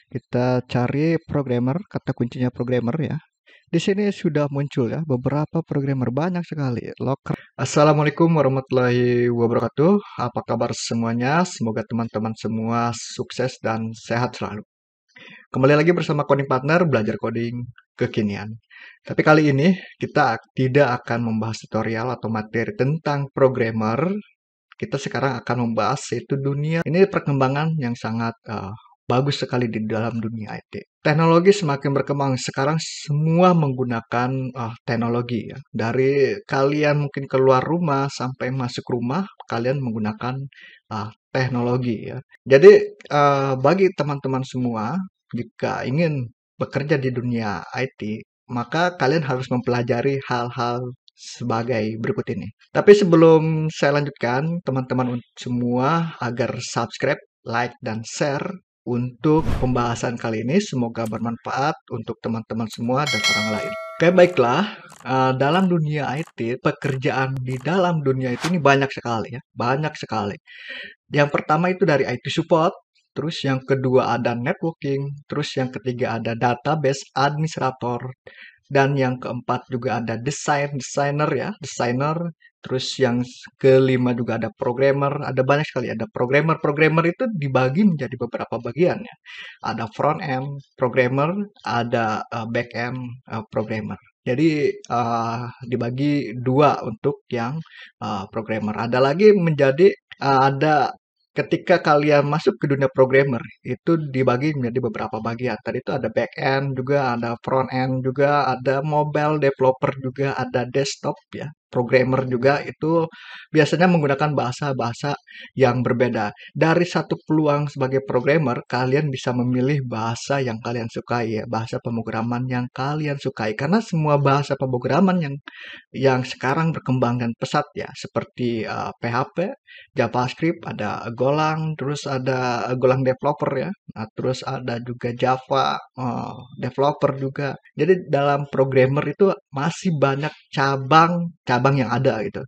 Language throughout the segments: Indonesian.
Kita cari programmer, kata kuncinya programmer ya. Di sini sudah muncul ya beberapa programmer banyak sekali. Loker. Assalamualaikum warahmatullahi wabarakatuh. Apa kabar semuanya? Semoga teman-teman semua sukses dan sehat selalu. Kembali lagi bersama Coding Partner, belajar coding kekinian. Tapi kali ini kita tidak akan membahas tutorial atau materi tentang programmer. Kita sekarang akan membahas yaitu dunia. Ini perkembangan yang sangat bagus sekali di dalam dunia IT. Teknologi semakin berkembang. Sekarang semua menggunakan teknologi ya. Dari kalian mungkin keluar rumah sampai masuk rumah, kalian menggunakan teknologi ya. Jadi bagi teman-teman semua, jika ingin bekerja di dunia IT, maka kalian harus mempelajari hal-hal sebagai berikut ini. Tapi sebelum saya lanjutkan, teman-teman semua agar subscribe, like, dan share untuk pembahasan kali ini. Semoga bermanfaat untuk teman-teman semua dan orang lain. Oke, baiklah. Dalam dunia IT, pekerjaan di dalam dunia itu ini banyak sekali ya. Banyak sekali. Yang pertama itu dari IT support. Terus yang kedua ada networking. Terus yang ketiga ada database administrator. Dan yang keempat juga ada desainer ya, desainer. Terus yang kelima juga ada programmer, ada banyak sekali. Ada programmer itu dibagi menjadi beberapa bagian ya. Ada front end programmer, ada back end programmer. Jadi dibagi dua untuk yang programmer. Ada lagi menjadi ada ketika kalian masuk ke dunia programmer itu dibagi menjadi beberapa bagian. Tadi itu ada back end juga, ada front end juga, ada mobile developer juga, ada desktop ya. Programmer juga itu biasanya menggunakan bahasa-bahasa yang berbeda. Dari satu peluang sebagai programmer, kalian bisa memilih bahasa yang kalian sukai ya, bahasa pemrograman yang kalian sukai. Karena semua bahasa pemrograman yang sekarang berkembang dan pesat ya, seperti PHP, JavaScript, ada Golang, terus ada Golang developer ya, nah, terus ada juga Java developer juga. Jadi dalam programmer itu masih banyak cabang-cabang yang ada gitu.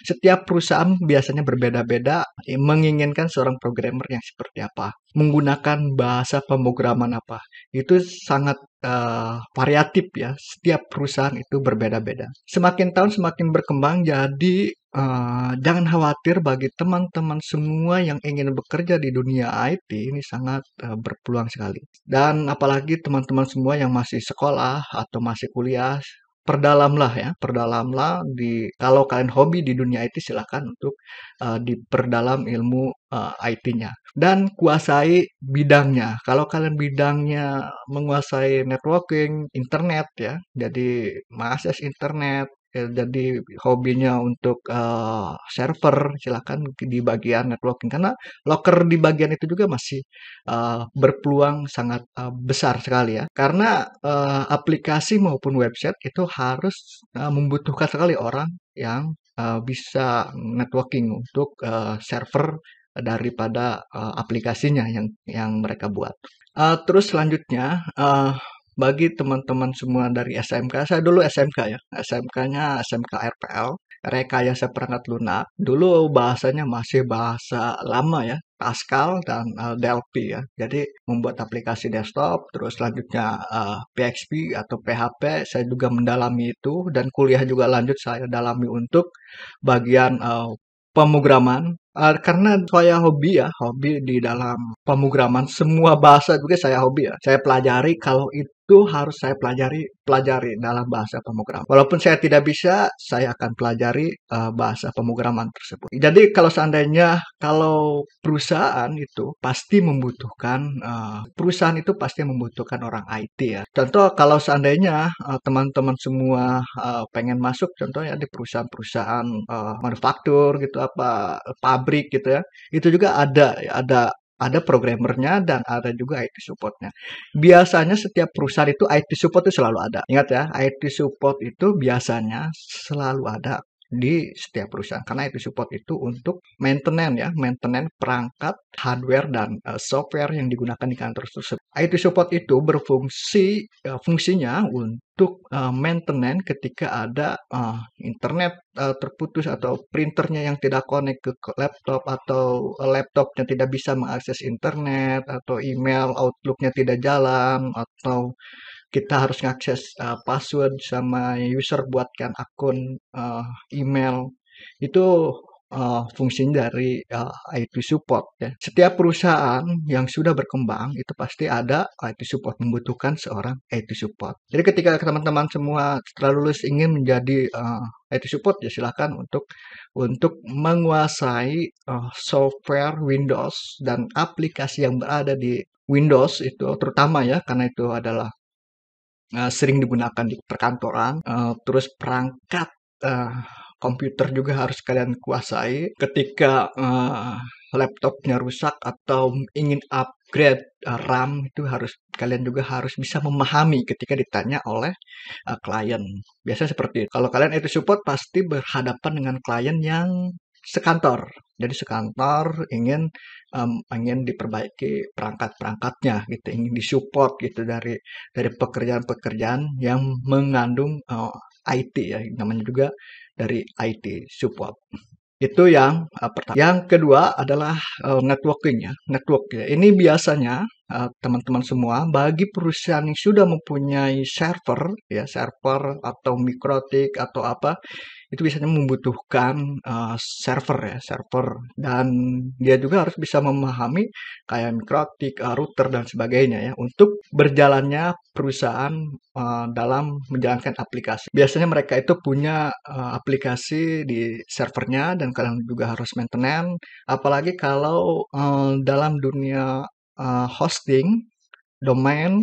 Setiap perusahaan biasanya berbeda-beda menginginkan seorang programmer yang seperti apa, menggunakan bahasa pemrograman apa. Itu sangat variatif ya. Setiap perusahaan itu berbeda-beda. Semakin tahun semakin berkembang, jadi jangan khawatir bagi teman-teman semua yang ingin bekerja di dunia IT ini sangat berpeluang sekali. Dan apalagi teman-teman semua yang masih sekolah atau masih kuliah, perdalamlah ya, perdalamlah di kalau kalian hobi di dunia IT silahkan untuk diperdalam ilmu IT-nya dan kuasai bidangnya. Kalau kalian bidangnya menguasai networking, internet ya, jadi mengakses internet, ya, jadi hobinya untuk server, silakan di bagian networking karena loker di bagian itu juga masih berpeluang sangat besar sekali ya. Karena aplikasi maupun website itu harus membutuhkan sekali orang yang bisa networking untuk server daripada aplikasinya yang mereka buat. Terus selanjutnya bagi teman-teman semua dari SMK, saya dulu SMK ya, SMK-nya SMK RPL, Rekayasa Perangkat Lunak. Dulu bahasanya masih bahasa lama ya, Pascal dan Delphi ya. Jadi membuat aplikasi desktop, terus selanjutnya PHP atau PHP, saya juga mendalami itu dan kuliah juga lanjut saya dalami untuk bagian pemrograman. Karena saya hobi ya, hobi di dalam pemrograman, semua bahasa juga saya hobi ya. Saya pelajari kalau itu harus saya pelajari dalam bahasa pemrograman. Walaupun saya tidak bisa, saya akan pelajari bahasa pemrograman tersebut. Jadi kalau seandainya kalau perusahaan itu pasti membutuhkan orang IT ya. Contoh kalau seandainya teman-teman semua pengen masuk contohnya di perusahaan-perusahaan manufaktur gitu apa pabrik gitu ya. Itu juga ada programmernya dan ada juga IT supportnya. Biasanya setiap perusahaan itu IT support itu selalu ada. Ingat ya, IT support itu biasanya selalu ada. di setiap perusahaan. Karena IT support itu untuk maintenance ya, maintenance perangkat hardware dan software yang digunakan di kantor tersebut. IT support itu fungsinya untuk maintenance ketika ada internet terputus atau printernya yang tidak connect ke laptop, atau laptopnya tidak bisa mengakses internet, atau email Outlook-nya tidak jalan, atau kita harus ngakses password sama user buatkan akun email. Itu fungsinya dari IT support ya. Setiap perusahaan yang sudah berkembang itu pasti ada IT support, membutuhkan seorang IT support. Jadi ketika teman-teman semua setelah lulus ingin menjadi IT support, ya silakan untuk menguasai software Windows dan aplikasi yang berada di Windows itu terutama ya, karena itu adalah sering digunakan di perkantoran, terus perangkat komputer juga harus kalian kuasai. Ketika laptopnya rusak atau ingin upgrade RAM, itu kalian juga harus bisa memahami ketika ditanya oleh klien. Biasanya seperti itu. Kalau kalian itu support pasti berhadapan dengan klien yang sekantor. Jadi sekantor ingin diperbaiki perangkat-perangkatnya gitu, ingin disupport gitu dari pekerjaan-pekerjaan yang mengandung IT ya, namanya juga dari IT support. Itu yang pertama. Yang kedua adalah networking ya. Network ya. Ini biasanya teman-teman semua bagi perusahaan yang sudah mempunyai server ya, server atau mikrotik atau apa, itu biasanya membutuhkan server ya, server, dan dia juga harus bisa memahami kayak mikrotik, router dan sebagainya ya untuk berjalannya perusahaan dalam menjalankan aplikasi. Biasanya mereka itu punya aplikasi di servernya dan kalian juga harus maintenance, apalagi kalau dalam dunia hosting, domain,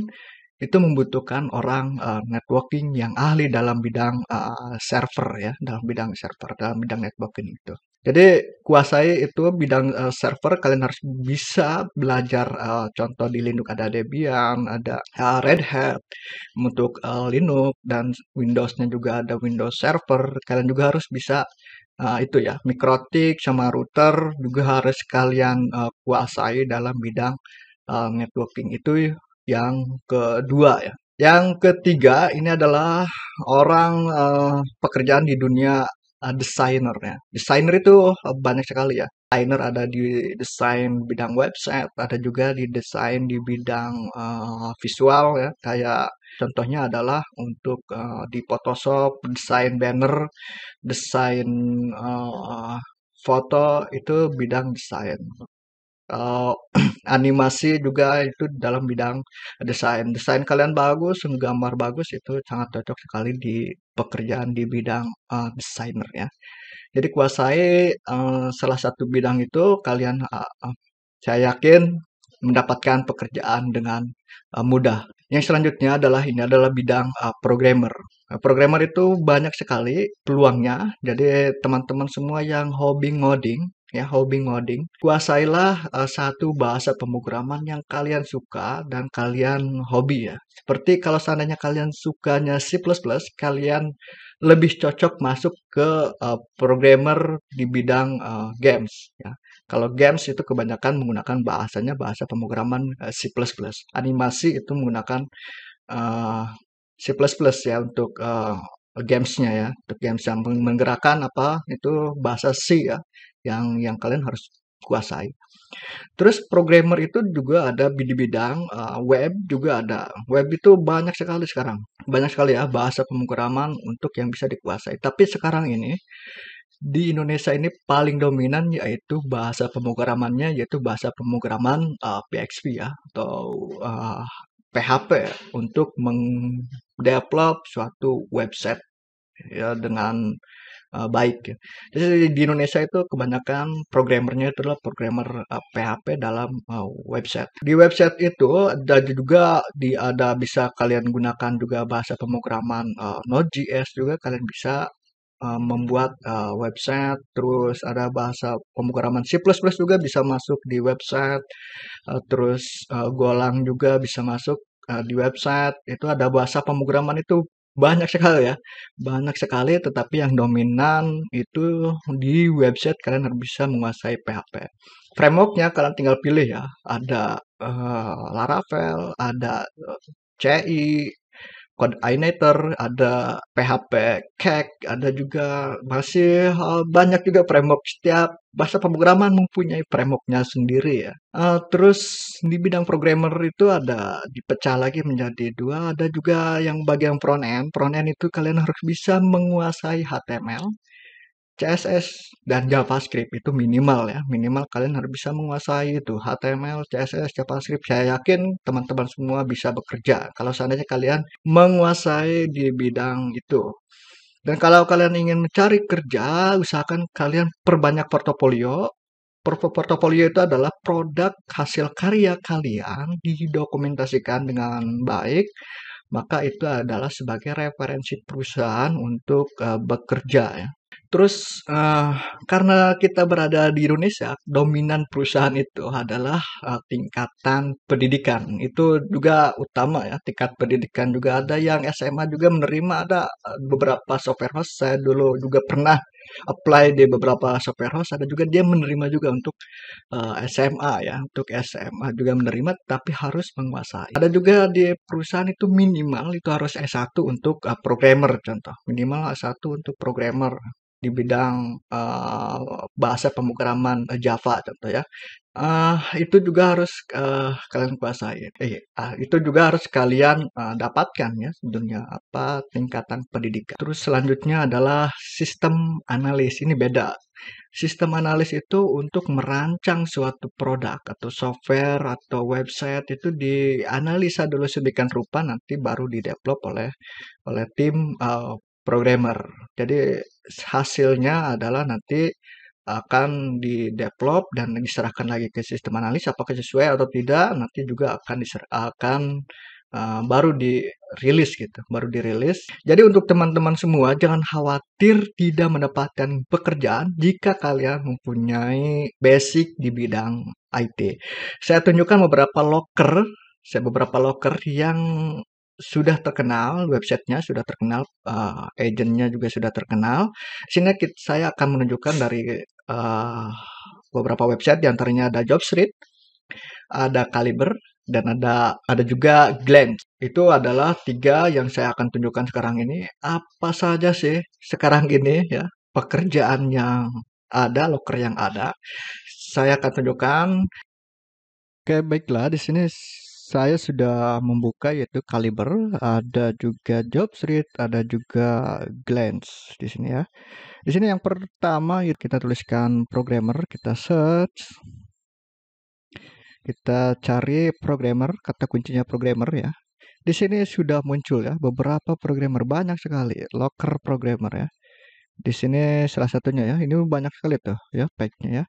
itu membutuhkan orang networking yang ahli dalam bidang server ya, dalam bidang networking itu. Jadi kuasai itu bidang server, kalian harus bisa belajar contoh di Linux ada Debian, ada Red Hat untuk Linux, dan Windows-nya juga ada Windows Server. Kalian juga harus bisa itu ya, mikrotik sama router juga harus kalian kuasai dalam bidang networking. Itu yang kedua ya. Yang ketiga ini adalah orang pekerjaan di dunia desainer ya. Desainer itu banyak sekali ya. Desainer ada di desain bidang website, ada juga di desain di bidang visual ya. Kayak contohnya adalah untuk di Photoshop, desain banner, desain foto, itu bidang desain. Eee, animasi juga itu dalam bidang desain. Desain kalian bagus, gambar bagus, itu sangat cocok sekali di pekerjaan di bidang desainer ya. Jadi kuasai salah satu bidang itu, kalian saya yakin mendapatkan pekerjaan dengan mudah. Yang selanjutnya ini adalah bidang programmer. Programmer itu banyak sekali peluangnya. Jadi teman-teman semua yang hobi ngoding, kuasailah satu bahasa pemrograman yang kalian suka dan kalian hobi ya. Seperti kalau seandainya kalian sukanya C++, kalian lebih cocok masuk ke programmer di bidang games ya. Kalau games itu kebanyakan menggunakan bahasa pemrograman C++. Animasi itu menggunakan C++ ya untuk gamesnya ya. Untuk games yang menggerakkan apa itu bahasa C ya, yang kalian harus kuasai. Terus programmer itu juga ada di bidang web juga ada. Web itu banyak sekali sekarang. Banyak sekali ya bahasa pemrograman untuk yang bisa dikuasai. Tapi sekarang ini di Indonesia ini paling dominan yaitu bahasa pemrogramannya yaitu bahasa pemrograman PHP ya, atau PHP untuk mengdevelop suatu website ya dengan baik ya. Jadi di Indonesia itu kebanyakan programmernya itu adalah programmer PHP dalam website. Di website itu ada juga ada bisa kalian gunakan juga bahasa pemrograman Node.js, juga kalian bisa membuat website. Terus ada bahasa pemrograman C++ juga bisa masuk di website. Terus Golang juga bisa masuk di website. Itu ada bahasa pemrograman itu banyak sekali ya, banyak sekali, tetapi yang dominan itu di website kalian harus bisa menguasai PHP. Frameworknya kalian tinggal pilih ya, ada Laravel, ada CI, Codeinator, ada PHP Cake, ada juga masih banyak juga framework. Setiap bahasa pemrograman mempunyai frameworknya sendiri ya. Terus di bidang programmer itu ada dipecah lagi menjadi dua. Ada juga yang bagian front end. Front end itu kalian harus bisa menguasai HTML, CSS, dan JavaScript itu minimal ya. Minimal kalian harus bisa menguasai itu HTML, CSS, JavaScript. Saya yakin teman-teman semua bisa bekerja kalau seandainya kalian menguasai di bidang itu. Dan kalau kalian ingin mencari kerja, usahakan kalian perbanyak portofolio. Portofolio itu adalah produk hasil karya kalian didokumentasikan dengan baik, maka itu adalah sebagai referensi perusahaan untuk bekerja ya. Terus karena kita berada di Indonesia, dominan perusahaan itu adalah tingkatan pendidikan. Itu juga utama ya, tingkat pendidikan juga ada yang SMA juga menerima, ada beberapa software house. Saya dulu juga pernah apply di beberapa software house, ada juga dia menerima juga untuk SMA ya, untuk SMA juga menerima, tapi harus menguasai. Ada juga di perusahaan itu minimal itu harus S1 untuk programmer contoh, minimal S1 untuk programmer di bidang bahasa pemrograman Java contoh ya. Itu juga harus kalian kuasai. Itu juga harus kalian dapatkan ya sebenarnya apa tingkatan pendidikan. Terus selanjutnya adalah sistem analis. Ini beda. Sistem analis itu untuk merancang suatu produk atau software atau website itu dianalisa dulu sedemikian rupa nanti baru didevelop oleh tim programmer. Jadi hasilnya adalah nanti akan didevelop dan diserahkan lagi ke sistem analis apakah sesuai atau tidak nanti juga akan baru dirilis gitu, baru dirilis. Jadi untuk teman-teman semua jangan khawatir tidak mendapatkan pekerjaan jika kalian mempunyai basic di bidang IT. Saya tunjukkan beberapa loker yang sudah terkenal, websitenya sudah terkenal, agentnya juga sudah terkenal. Sini saya akan menunjukkan dari beberapa website, diantaranya ada Jobstreet, ada Caliber, dan ada juga Glance. Itu adalah tiga yang saya akan tunjukkan sekarang ini. Apa saja sih sekarang ini ya pekerjaan yang ada, loker yang ada. Saya akan tunjukkan. Oke, baiklah. Di sini saya sudah membuka yaitu Caliber, ada juga Jobstreet, ada juga Glance di sini ya. Di sini yang pertama kita tuliskan programmer, kita search, kita cari programmer, kata kuncinya programmer ya. Di sini sudah muncul ya beberapa programmer, banyak sekali loker programmer ya. Di sini salah satunya ya, ini banyak sekali tuh ya page-nya ya.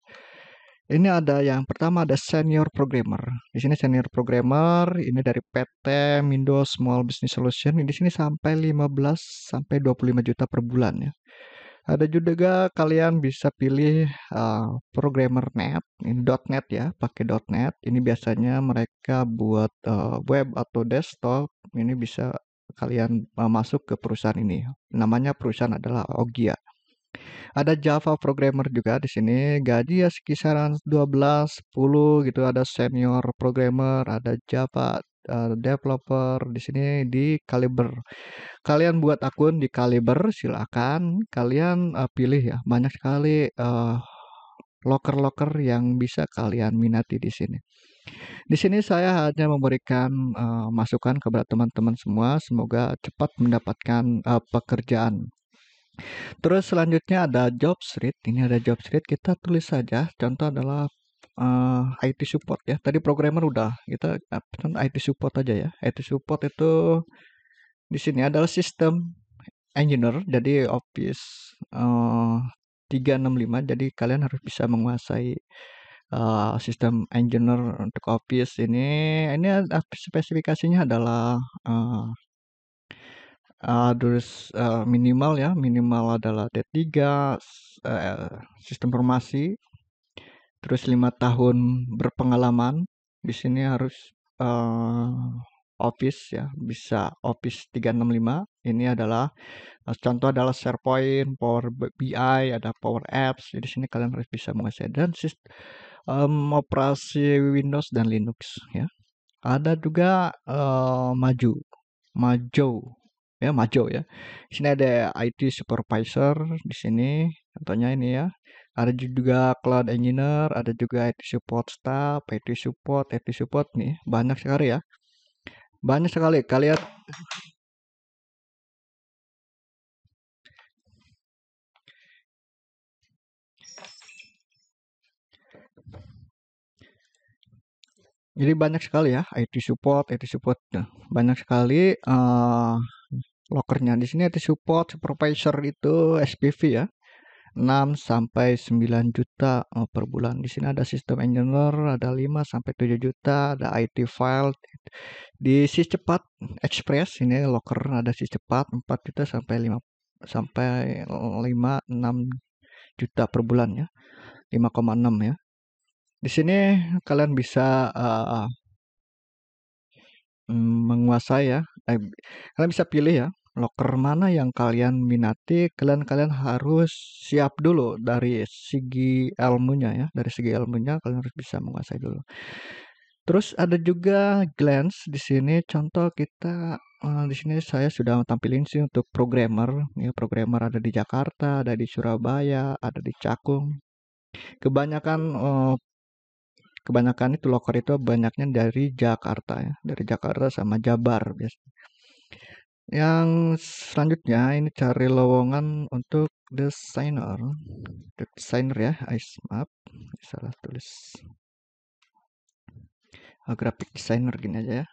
Ini ada yang pertama ada senior programmer. Di sini senior programmer ini dari PT Mindo Small Business Solution. Di sini sampai 15 sampai 25 juta per bulan ya. Ada juga kalian bisa pilih programmer net, ini .net ya, pakai .net. Ini biasanya mereka buat web atau desktop. Ini bisa kalian masuk ke perusahaan ini. Namanya perusahaan adalah Ogia. Ada Java programmer juga di sini, gaji ya kisaran 12, 10 gitu. Ada senior programmer, ada Java developer di sini di Caliber. Kalian buat akun di Caliber, silakan. Kalian pilih ya, banyak sekali loker-loker yang bisa kalian minati di sini. Di sini saya hanya memberikan masukan kepada teman-teman semua, semoga cepat mendapatkan pekerjaan. Terus selanjutnya ada Jobstreet. Ini ada Jobstreet. Kita tulis saja. Contoh adalah IT support ya. Tadi programmer udah. Kita IT support aja ya. IT support itu di sini adalah sistem engineer. Jadi Office 365. Jadi kalian harus bisa menguasai sistem engineer untuk Office ini. Ini spesifikasinya adalah terus minimal ya, minimal adalah D3, sistem informasi, terus 5 tahun berpengalaman. Di sini harus Office ya, bisa Office 365. Ini adalah contoh adalah SharePoint, Power BI, ada Power Apps. Jadi sini kalian harus bisa menguasai dan operasi Windows dan Linux ya. Ada juga Majo ya, Majo ya. Di sini ada IT supervisor di sini, contohnya ini ya. Ada juga cloud engineer, ada juga IT support staff, IT support nih, banyak sekali ya. Banyak sekali kalian. Jadi banyak sekali ya IT support. Nah, banyak sekali lokernya. Di sini IT support supervisor itu SPV ya. 6 sampai 9 juta per bulan. Di sini ada sistem engineer ada 5 sampai 7 juta, ada IT file di sis cepat express ini locker ada sis cepat 4 juta sampai 5 6 juta per bulan ya. 5,6 ya. Di sini kalian bisa menguasai ya. Kalian bisa pilih ya loker mana yang kalian minati. Kalian harus siap dulu dari segi ilmunya ya. Dari segi ilmunya kalian harus bisa menguasai dulu. Terus ada juga glance di sini. Contoh kita di sini saya sudah tampilin sih untuk programmer. Ya, programmer ada di Jakarta, ada di Surabaya, ada di Cakung. Kebanyakan kebanyakan itu loker itu banyaknya dari Jakarta ya, dari Jakarta sama Jabar biasanya. Yang selanjutnya ini cari lowongan untuk desainer. Desainer ya, maaf, salah tulis. Graphic designer gini aja ya.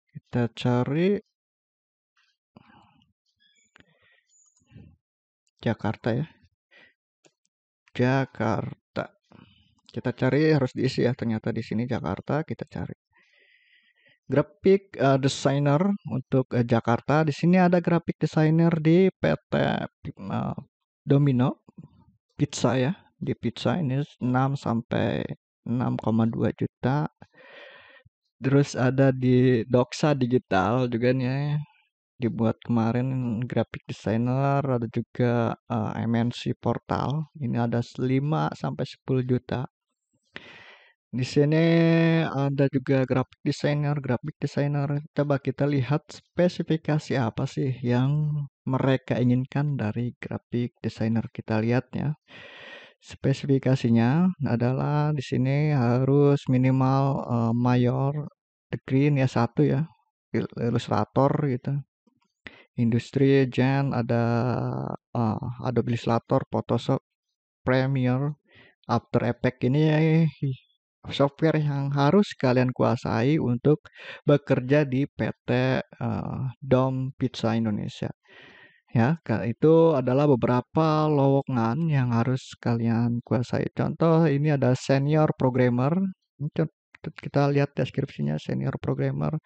Kita cari Jakarta ya. Jakarta. Kita cari harus diisi ya. Ternyata di sini Jakarta kita cari. Graphic designer untuk Jakarta. Di sini ada graphic designer di PT Domino Pizza ya. Di pizza ini 6 sampai 6,2 juta. Terus ada di Doxa Digital juga nih ya. Dibuat kemarin graphic designer, ada juga MNC Portal. Ini ada 5 sampai 10 juta. Di sini ada juga graphic designer, graphic designer. Coba kita lihat spesifikasi apa sih yang mereka inginkan dari graphic designer. Kita lihat ya. Spesifikasinya adalah di sini harus minimal mayor degree ya 1 ya. Ilustrator gitu. Industri Gen ada Adobe Illustrator, Photoshop, Premiere, After Effects ini software yang harus kalian kuasai untuk bekerja di PT Dom Pizza Indonesia. Ya, itu adalah beberapa lowongan yang harus kalian kuasai. Contoh ini ada senior programmer. Kita lihat deskripsinya senior programmer.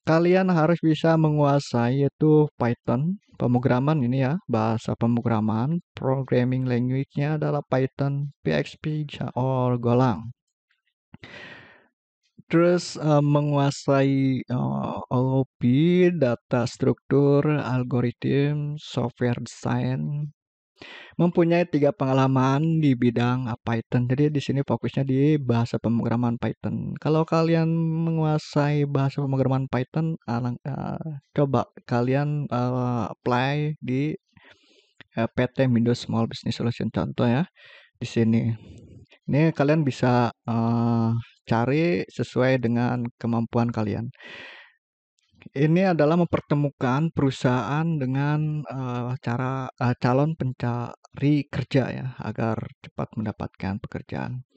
Kalian harus bisa menguasai yaitu Python, pemrograman ini ya, bahasa pemrograman. Programming language-nya adalah Python, PHP, or Golang. Terus menguasai OOP, data struktur, algoritma, software design, mempunyai 3 pengalaman di bidang Python. Jadi di sini fokusnya di bahasa pemrograman Python. Kalau kalian menguasai bahasa pemrograman Python, coba kalian apply di PT Windows Small Business Solution contoh ya di sini. Ini kalian bisa cari sesuai dengan kemampuan kalian. Ini adalah mempertemukan perusahaan dengan calon pencari kerja ya, agar cepat mendapatkan pekerjaan.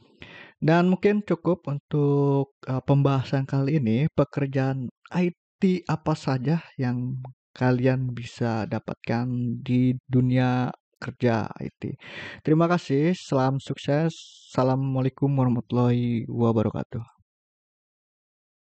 Dan mungkin cukup untuk pembahasan kali ini, pekerjaan IT apa saja yang kalian bisa dapatkan di dunia kerja IT. Terima kasih, salam sukses. Assalamualaikum warahmatullahi wabarakatuh.